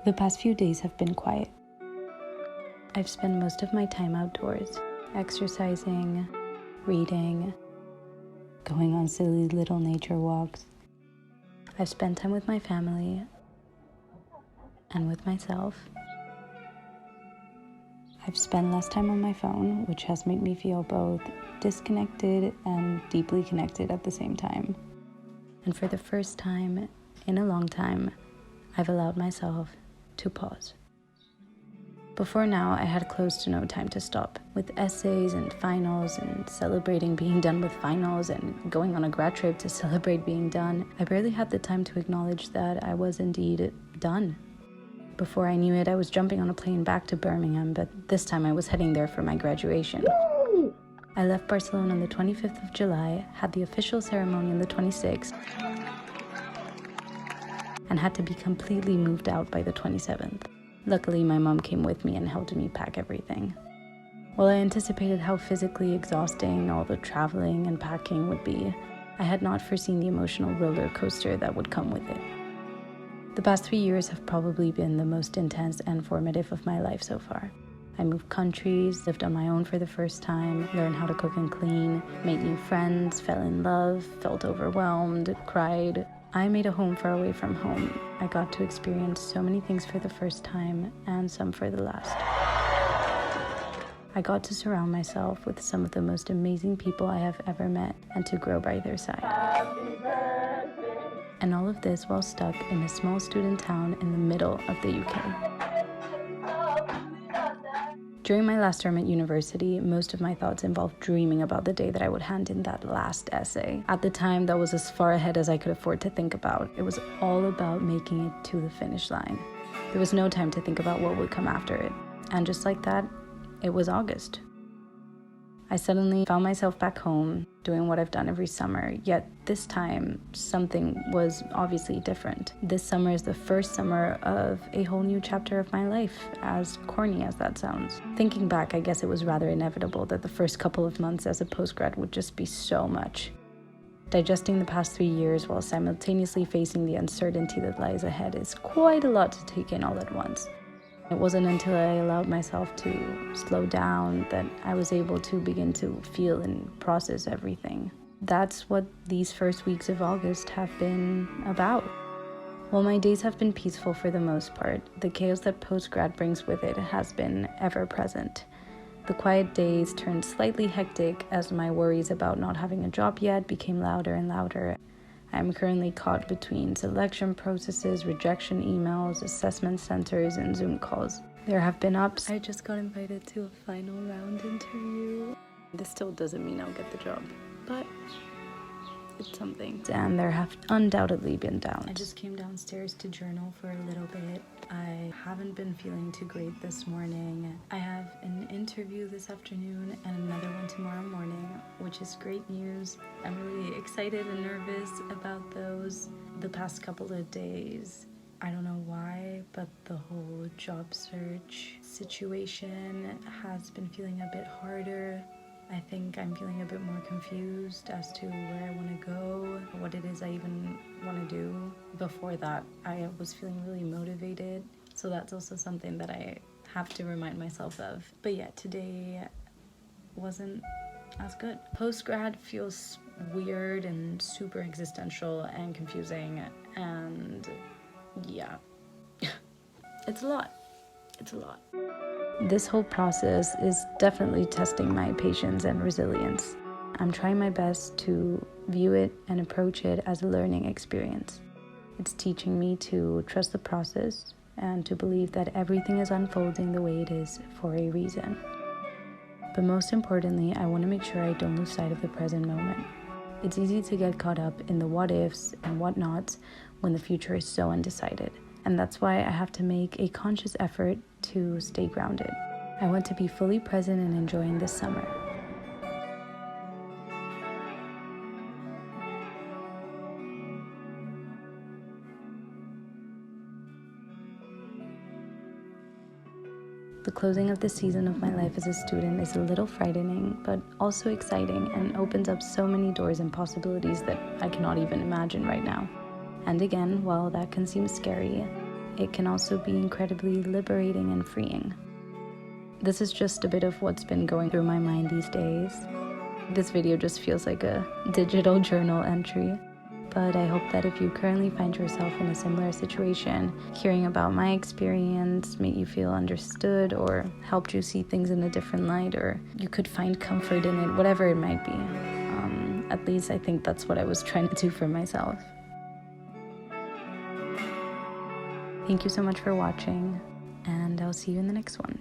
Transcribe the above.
The past few days have been quiet. I've spent most of my time outdoors, exercising, reading, going on silly little nature walks. I've spent time with my family and with myself. I've spent less time on my phone, which has made me feel both disconnected and deeply connected at the same time. And for the first time in a long time, I've allowed myself to pause. Before now, I had close to no time to stop. With essays and finals and celebrating being done with finals and going on a grad trip to celebrate being done, I barely had the time to acknowledge that I was indeed done. Before I knew it, I was jumping on a plane back to Birmingham, but this time I was heading there for my graduation. I left Barcelona on the 25th of July, had the official ceremony on the 26th, and had to be completely moved out by the 27th. Luckily, my mom came with me and helped me pack everything. While I anticipated how physically exhausting all the traveling and packing would be, I had not foreseen the emotional roller coaster that would come with it. The past 3 years have probably been the most intense and formative of my life so far. I moved countries, lived on my own for the first time, learned how to cook and clean, made new friends, fell in love, felt overwhelmed, cried. I made a home far away from home. I got to experience so many things for the first time and some for the last. I got to surround myself with some of the most amazing people I have ever met and to grow by their side. And all of this while stuck in a small student town in the middle of the UK. During my last term at university, most of my thoughts involved dreaming about the day that I would hand in that last essay. At the time, that was as far ahead as I could afford to think about. It was all about making it to the finish line. There was no time to think about what would come after it. And just like that, it was August. I suddenly found myself back home, doing what I've done every summer, yet this time, something was obviously different. This summer is the first summer of a whole new chapter of my life, as corny as that sounds. Thinking back, I guess it was rather inevitable that the first couple of months as a post-grad would just be so much. Digesting the past 3 years while simultaneously facing the uncertainty that lies ahead is quite a lot to take in all at once. It wasn't until I allowed myself to slow down that I was able to begin to feel and process everything. That's what these first weeks of August have been about. While my days have been peaceful for the most part, the chaos that post-grad brings with it has been ever present. The quiet days turned slightly hectic as my worries about not having a job yet became louder and louder. I am currently caught between selection processes, rejection emails, assessment centers, and Zoom calls. There have been ups. I just got invited to a final round interview. This still doesn't mean I'll get the job, but it's something. And there have undoubtedly been downs. I just came downstairs to journal for a little bit. I haven't been feeling too great this morning. I have an interview this afternoon and another one tomorrow morning, which is great news. I'm really excited and nervous about those. The past couple of days, I don't know why, but the whole job search situation has been feeling a bit harder. I think I'm feeling a bit more confused as to where I want to go, what it is I even want to do. Before that, I was feeling really motivated, so that's also something that I have to remind myself of. But yeah, today wasn't as good. Post-grad feels weird and super existential and confusing, and yeah, it's a lot. It's a lot. This whole process is definitely testing my patience and resilience. I'm trying my best to view it and approach it as a learning experience. It's teaching me to trust the process and to believe that everything is unfolding the way it is for a reason. But most importantly, I want to make sure I don't lose sight of the present moment. It's easy to get caught up in the what ifs and whatnots when the future is so undecided. And that's why I have to make a conscious effort to stay grounded. I want to be fully present and enjoying this summer. The closing of this season of my life as a student is a little frightening, but also exciting and opens up so many doors and possibilities that I cannot even imagine right now. And again, while that can seem scary, it can also be incredibly liberating and freeing. This is just a bit of what's been going through my mind these days. This video just feels like a digital journal entry. But I hope that if you currently find yourself in a similar situation, hearing about my experience made you feel understood or helped you see things in a different light, or you could find comfort in it, whatever it might be. At least I think that's what I was trying to do for myself. Thank you so much for watching, and I'll see you in the next one.